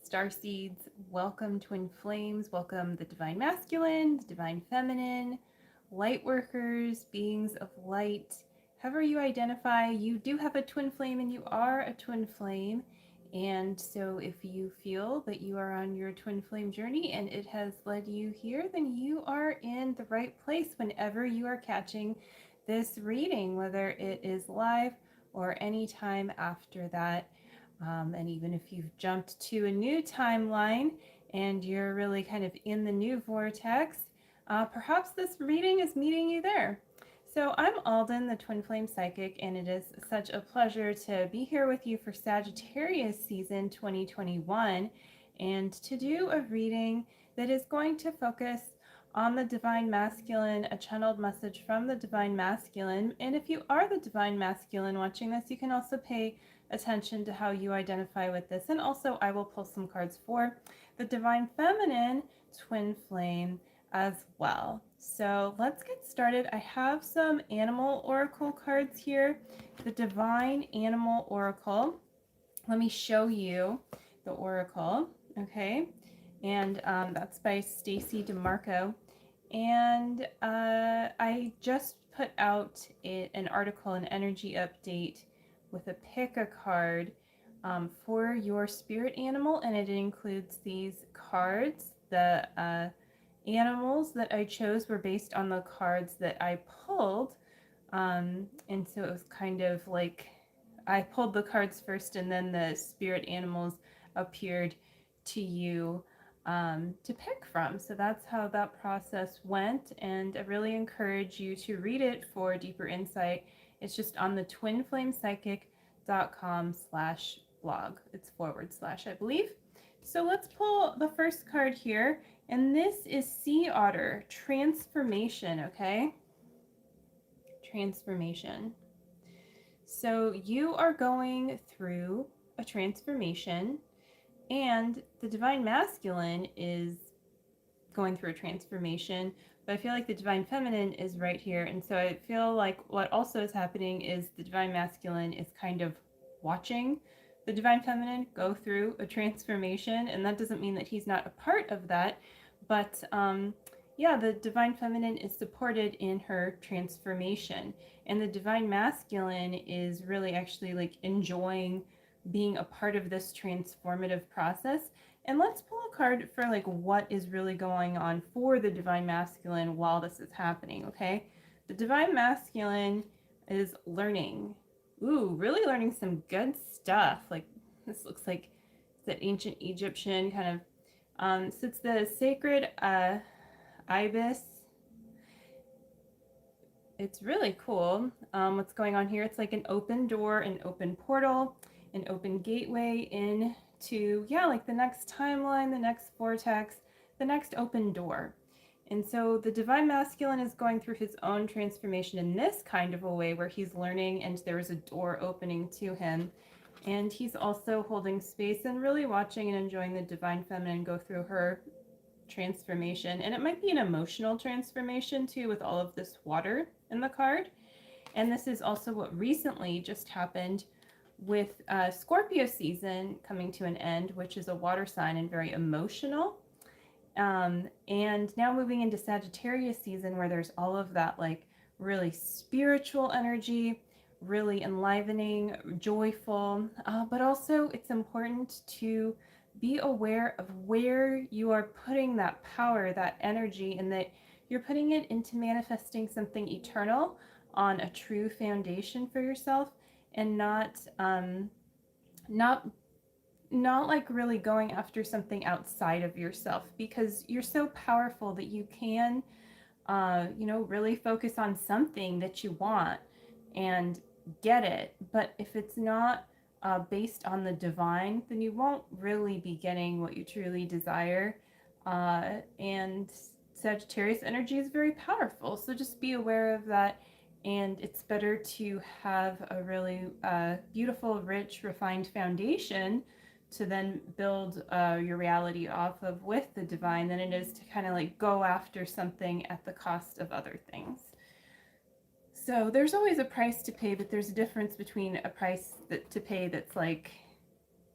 Starseeds, welcome Twin Flames, welcome the Divine Masculine, the Divine Feminine, Light Workers, Beings of Light. However you identify, you do have a twin flame and you are a twin flame. And so if you feel that you are on your twin flame journey and it has led you here, then you are in the right place whenever you are catching this reading, whether it is live or any time after that. And even if you've jumped to a new timeline and you're really kind of in the new vortex, perhaps this reading is meeting you there. So I'm Aldyn, the Twin Flame Psychic, and it is such a pleasure to be here with you for Sagittarius Season 2021 and to do a reading that is going to focus on the Divine Masculine, a channeled message from the Divine Masculine. And if you are the Divine Masculine watching this, you can also pay attention to how you identify with this. And also I will pull some cards for the Divine Feminine Twin Flame as well. So let's get started. I have some Animal Oracle cards here. The Divine Animal Oracle. Let me show you the Oracle, okay? And that's by Stacy DeMarco. And I just put out an article, an energy update with a pick a card for your spirit animal, and it includes these cards. The animals that I chose were based on the cards that I pulled, and so it was kind of like I pulled the cards first and then the spirit animals appeared to you to pick from. So that's how that process went, and I really encourage you to read it for deeper insight. It's just on the twinflamepsychic.com/blog. It's / I believe. So let's pull the first card here, and this is Sea Otter, Transformation, okay? Transformation. So you are going through a transformation, and the Divine Masculine is going through a transformation, but I feel like the Divine Feminine is right here. And so I feel like what also is happening is the Divine Masculine is kind of watching the Divine Feminine go through a transformation. And that doesn't mean that he's not a part of that. But yeah, the Divine Feminine is supported in her transformation. And the Divine Masculine is really actually like enjoying being a part of this transformative process. And let's pull a card for like what is really going on for the Divine Masculine while this is happening, okay? The Divine Masculine is learning. Ooh, really learning some good stuff. Like this looks like the ancient Egyptian kind of, so it's the sacred ibis. It's really cool what's going on here. It's like an open door, an open portal, an open gateway into, yeah, like the next timeline, the next vortex, the next open door. And so the Divine Masculine is going through his own transformation in this kind of a way where he's learning and there is a door opening to him. And he's also holding space and really watching and enjoying the Divine Feminine go through her transformation. And it might be an emotional transformation too, with all of this water in the card. And this is also what recently just happened with Scorpio season coming to an end, which is a water sign and very emotional. And now moving into Sagittarius season, where there's all of that like really spiritual energy, really enlivening, joyful, but also it's important to be aware of where you are putting that power, that energy, and that you're putting it into manifesting something eternal on a true foundation for yourself, and not like really going after something outside of yourself, because you're so powerful that you can you know, really focus on something that you want and get it. But if it's not based on the divine, then you won't really be getting what you truly desire. And Sagittarius energy is very powerful, so just be aware of that. And it's better to have a really beautiful, rich, refined foundation to then build your reality off of with the divine than it is to kind of like go after something at the cost of other things. So there's always a price to pay, but there's a difference between a price to pay that's like,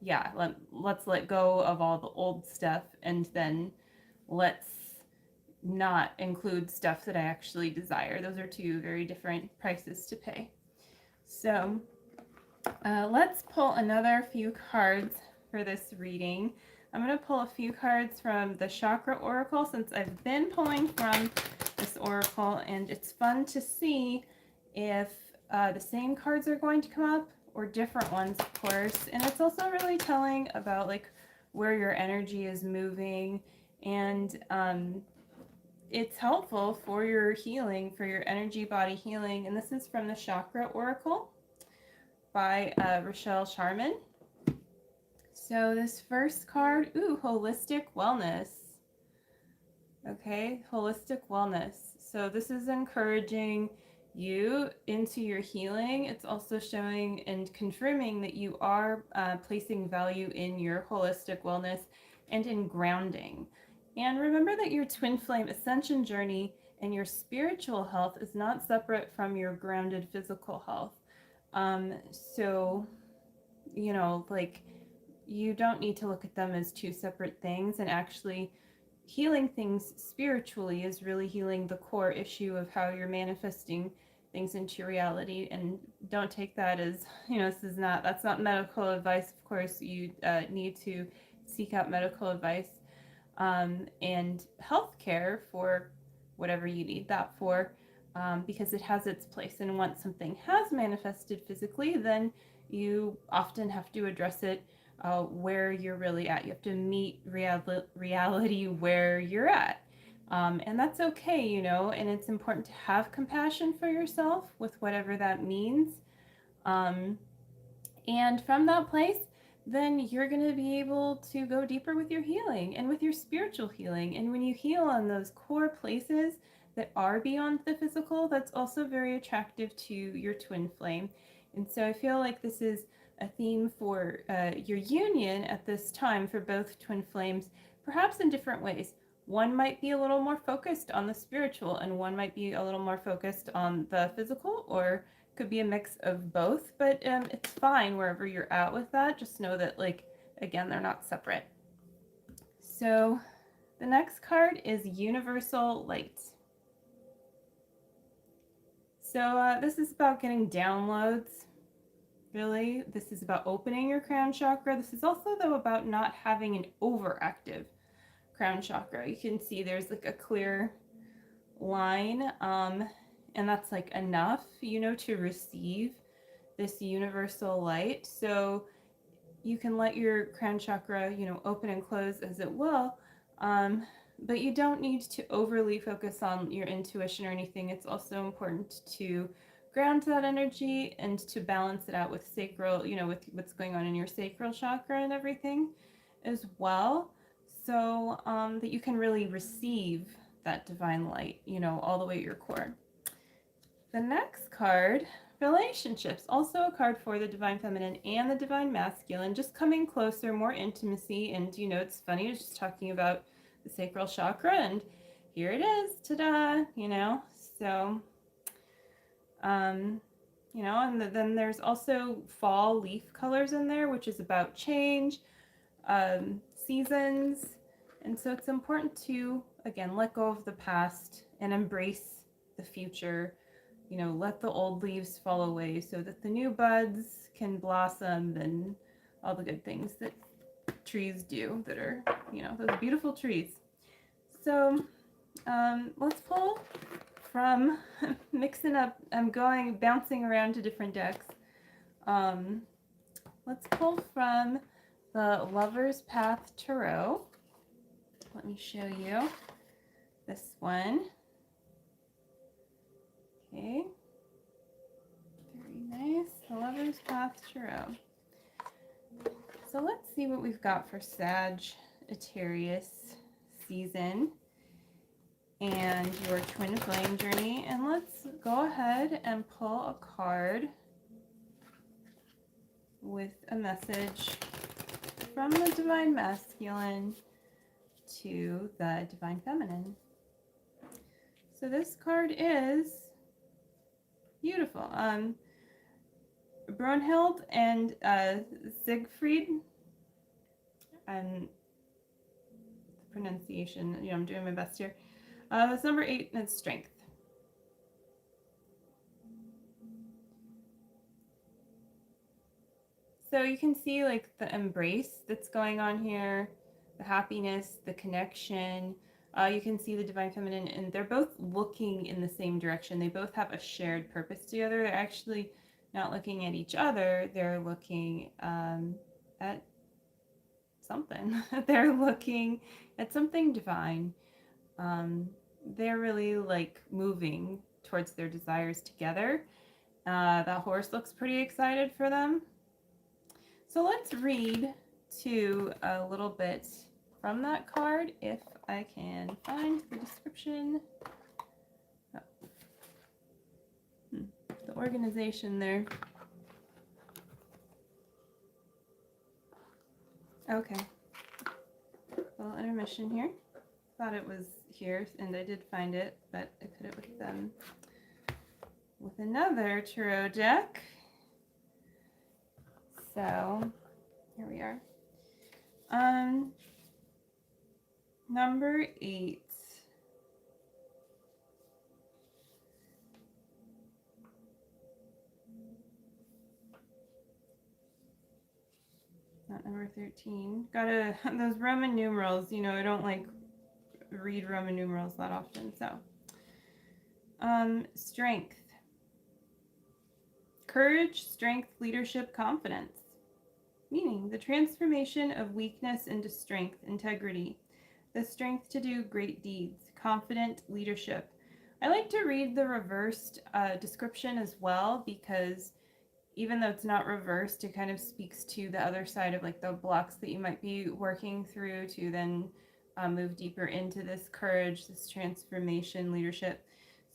yeah, let's let go of all the old stuff, and then let's not include stuff that I actually desire. Those are two very different prices to pay. So let's pull another few cards for this reading. I'm going to pull a few cards from the Chakra Oracle, since I've been pulling from this oracle, and it's fun to see if the same cards are going to come up or different ones, of course. And it's also really telling about like where your energy is moving, and it's helpful for your healing, for your energy body healing. And this is from the Chakra Oracle by Rachelle Charman. So this first card, ooh, holistic wellness. Okay, holistic wellness. So this is encouraging you into your healing. It's also showing and confirming that you are placing value in your holistic wellness and in grounding. And remember that your twin flame ascension journey and your spiritual health is not separate from your grounded physical health. So, you know, like, you don't need to look at them as two separate things, and actually healing things spiritually is really healing the core issue of how you're manifesting things into reality. And don't take that as, you know, that's not medical advice. Of course, you need to seek out medical advice and healthcare for whatever you need that for, because it has its place. And once something has manifested physically, then you often have to address it where you're really at. You have to meet reality where you're at. And that's okay, you know, and it's important to have compassion for yourself with whatever that means. And from that place, then you're going to be able to go deeper with your healing and with your spiritual healing. And when you heal on those core places that are beyond the physical, that's also very attractive to your twin flame. And so I feel like this is a theme for your union at this time for both twin flames, perhaps in different ways. One might be a little more focused on the spiritual, and one might be a little more focused on the physical, or could be a mix of both. But it's fine wherever you're at with that. Just know that, like, again, they're not separate. So the next card is Universal Light. So this is about getting downloads. Really, this is about opening your crown chakra. This is also, though, about not having an overactive crown chakra. You can see there's like a clear line, and that's like enough, you know, to receive this universal light. So you can let your crown chakra, you know, open and close as it will, but you don't need to overly focus on your intuition or anything. It's also important to ground that energy and to balance it out with sacral, you know, with what's going on in your sacral chakra and everything as well, so that you can really receive that divine light, you know, all the way at your core. The next card, relationships, also a card for the divine feminine and the divine masculine, just coming closer, more intimacy. And, you know, it's funny, I was just talking about the sacral chakra, and here it is, ta-da, you know. So you know, and then there's also fall leaf colors in there, which is about change, seasons. And so it's important to, again, let go of the past and embrace the future. You know, let the old leaves fall away so that the new buds can blossom, and all the good things that trees do that are, you know, those beautiful trees. So let's pull from, mixing up, I'm bouncing around to different decks. Let's pull from the Lover's Path Tarot. Let me show you this one. Okay, very nice, the Lover's Path Tarot. So let's see what we've got for Sagittarius season and your twin flame journey. And let's go ahead and pull a card with a message from the divine masculine to the divine feminine. So this card is beautiful. Brunhild and Siegfried and the pronunciation, you know, I'm doing my best here. That's number 8, and it's strength. So you can see like the embrace that's going on here, the happiness, the connection. You can see the divine feminine, and they're both looking in the same direction. They both have a shared purpose together. They're actually not looking at each other. They're looking at something. They're looking at something divine. They're really like moving towards their desires together. That horse looks pretty excited for them. So let's read to a little bit from that card if I can find the description. Oh. The organization there. Okay. Well, intermission here. Thought it was here, and I did find it, but I put it with another tarot deck. So here we are. Number 8. Not number 13. Gotta, those Roman numerals, you know, I don't like read Roman numerals that often. So, strength. Courage, strength, leadership, confidence. Meaning the transformation of weakness into strength, integrity, the strength to do great deeds, confident leadership. I like to read the reversed description as well, because even though it's not reversed, it kind of speaks to the other side of like the blocks that you might be working through to then move deeper into this courage, this transformation, leadership.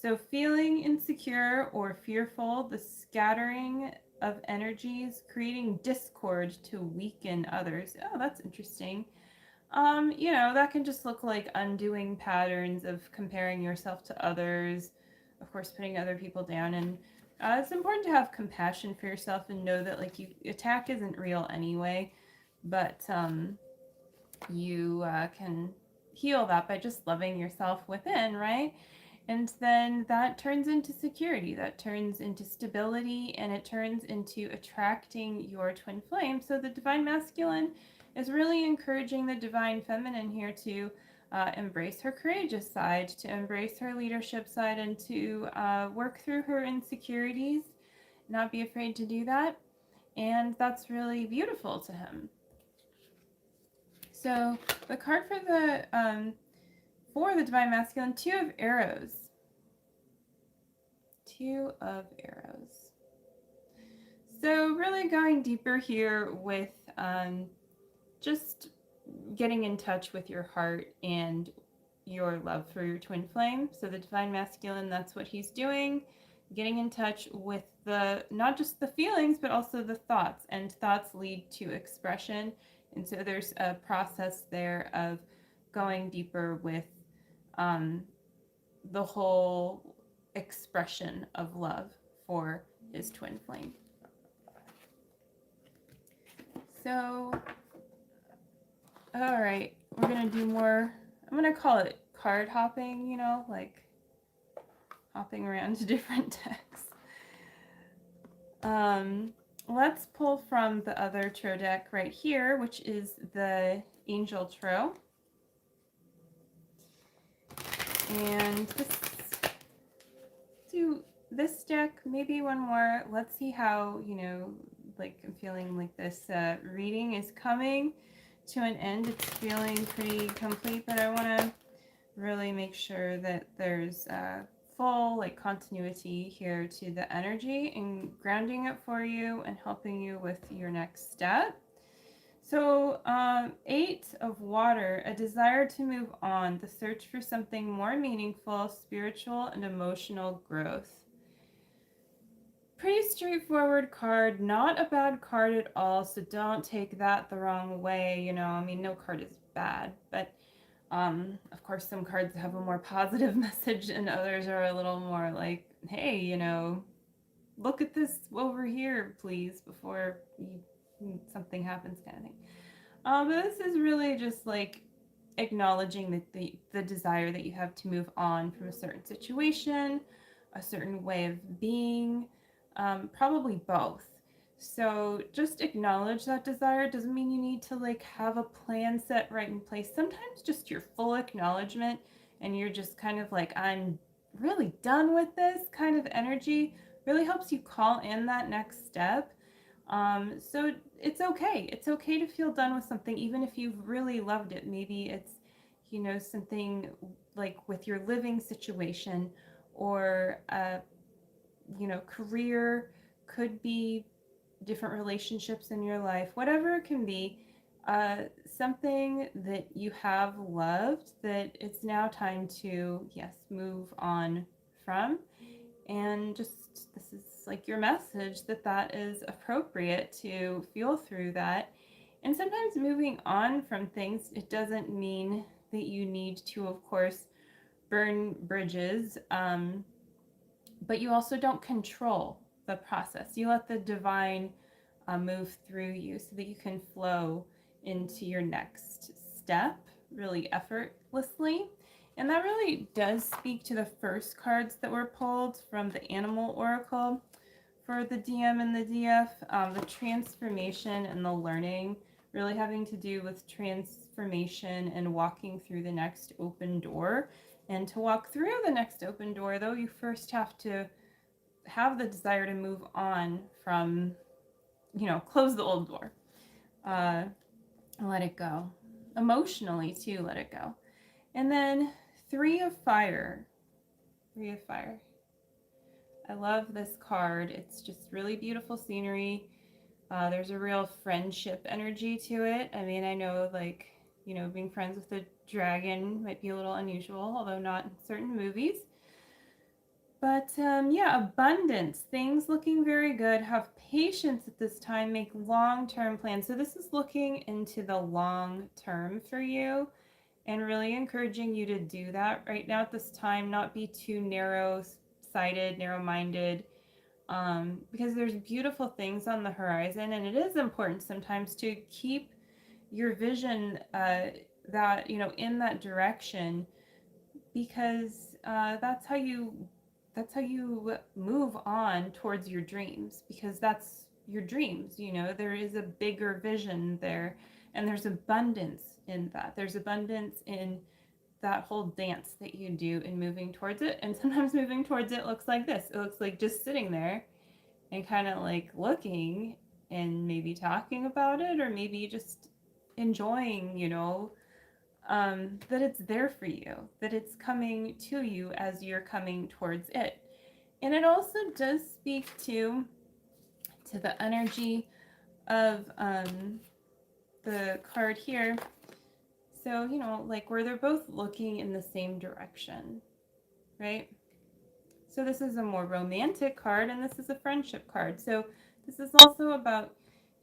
So feeling insecure or fearful, the scattering of energies, creating discord to weaken others. Oh, that's interesting. You know, that can just look like undoing patterns of comparing yourself to others, of course, putting other people down. And it's important to have compassion for yourself and know that like attack isn't real anyway, but you can heal that by just loving yourself within, right? And then that turns into security, that turns into stability, and it turns into attracting your twin flame. So the divine masculine is really encouraging the divine feminine here to embrace her courageous side, to embrace her leadership side, and to work through her insecurities, not be afraid to do that. And that's really beautiful to him. So the card for the divine masculine, 2 of arrows. 2 of arrows. So really going deeper here with just getting in touch with your heart and your love for your twin flame. So the divine masculine, that's what he's doing, getting in touch with the not just the feelings but also the thoughts, and thoughts lead to expression. And so there's a process there of going deeper with the whole expression of love for his twin flame. So, all right, we're going to do more, I'm going to call it card hopping, you know, like hopping around to different decks. Let's pull from the other tarot deck right here, which is the Angel Tarot. And do this deck, maybe one more. Let's see how, you know, like I'm feeling like this reading is coming to an end. It's feeling pretty complete, but I want to really make sure that there's full like continuity here to the energy and grounding it for you and helping you with your next step. So 8 of water, a desire to move on, the search for something more meaningful, spiritual and emotional growth. Pretty straightforward card, not a bad card at all, so don't take that the wrong way. You know, I mean, no card is bad, but of course some cards have a more positive message and others are a little more like, hey, you know, look at this over here, please, before something happens, kind of thing. But this is really just like acknowledging the desire that you have to move on from a certain situation, a certain way of being, probably both. So just acknowledge that desire. It doesn't mean you need to like have a plan set right in place. Sometimes just your full acknowledgement and you're just kind of like, I'm really done with this kind of energy really helps you call in that next step. So it's okay. It's okay to feel done with something, even if you've really loved it. Maybe it's, something like with your living situation or, career, could be different relationships in your life, whatever it can be, something that you have loved that it's now time to, yes, move on from. And just this is like your message that that is appropriate to feel through that. And sometimes moving on from things, it doesn't mean that you need to, of course, burn bridges, but you also don't control the process. You let the divine move through you so that you can flow into your next step really effortlessly. And that really does speak to the first cards that were pulled from the Animal Oracle for the DM and the DF, the transformation and the learning, really having to do with transformation and walking through the next open door. And to walk through the next open door, though, you first have to have the desire to move on from, close the old door, let it go. Emotionally, too, let it go. And then Three of Fire. Three of Fire. I love this card. It's just really beautiful scenery. There's a real friendship energy to it. I mean, I know, like, being friends with a dragon might be a little unusual, although not in certain movies. But yeah, abundance, things looking very good. Have patience at this time, make long-term plans. So this is looking into the long term for you and really encouraging you to do that right now at this time, not be too narrow-sighted, narrow-minded, because there's beautiful things on the horizon, and it is important sometimes to keep your vision that, in that direction, because that's how you move on towards your dreams, because that's your dreams. There is a bigger vision there, and there's abundance in that. There's abundance in that whole dance that you do in moving towards it. And sometimes moving towards it looks like this. It looks like just sitting there and kind of like looking and maybe talking about it, or maybe just enjoying, that it's there for you, that it's coming to you as you're coming towards it. And it also does speak to the energy of the card here. So, like where they're both looking in the same direction, right? So this is a more romantic card, and this is a friendship card. So this is also about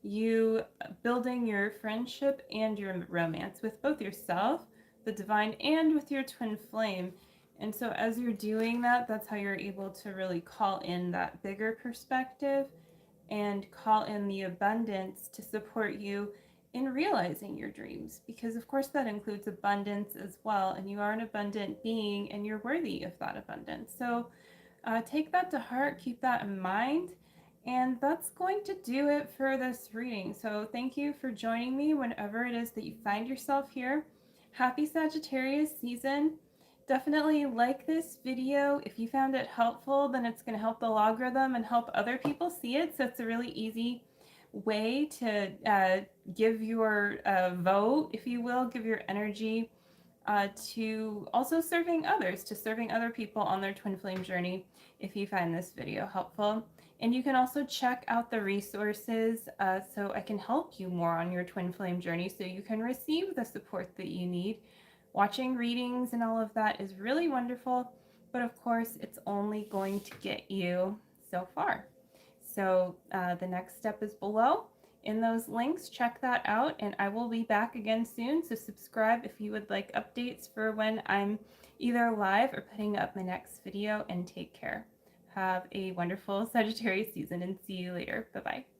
you building your friendship and your romance with both yourself, the divine, and with your twin flame. And so as you're doing that, that's how you're able to really call in that bigger perspective and call in the abundance to support you in realizing your dreams, because of course that includes abundance as well, and you are an abundant being and you're worthy of that abundance. So take that to heart, keep that in mind, and that's going to do it for this reading. So thank you for joining me whenever it is that you find yourself here. Happy Sagittarius season. Definitely like this video. If you found it helpful, then it's going to help the logarithm and help other people see it. So it's a really easy way to give your vote, if you will, give your energy to also serving others, to serving other people on their twin flame journey, if you find this video helpful. And you can also check out the resources so I can help you more on your twin flame journey, so you can receive the support that you need. Watching readings and all of that is really wonderful, but of course it's only going to get you so far. So the next step is below in those links. Check that out, and I will be back again soon. So subscribe if you would like updates for when I'm either live or putting up my next video, and take care. Have a wonderful Sagittarius season, and see you later. Bye-bye.